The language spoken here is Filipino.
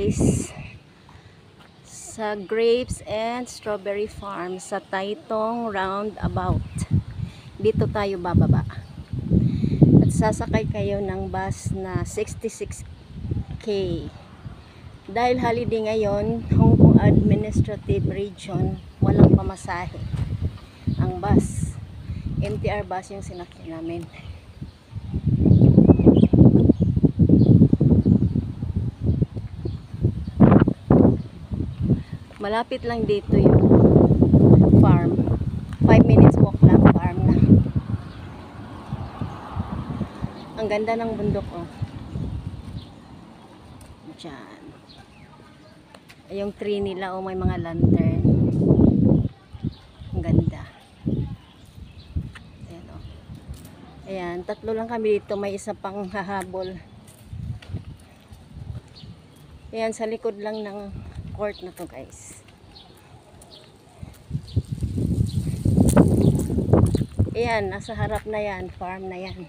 guys sa grapes and strawberry farm sa Taytong Roundabout. Dito tayo bababa at sasakay kayo ng bus na 66k dahil holiday ngayon. Hong Kong Administrative Region, walang pamasahe ang bus. MTR bus yung sinakyan namin. Malapit lang dito yung farm. 5 minutes walk lang, farm na. Ang ganda ng bundok, oh. Diyan. Yung tree nila, oh, may mga lantern. Ang ganda. Ayan, oh. Ayan, tatlo lang kami dito. May isa pang hahabol. Ayan, sa likod lang ng court na to, guys. Ayan, nasa harap na yan, farm na yan.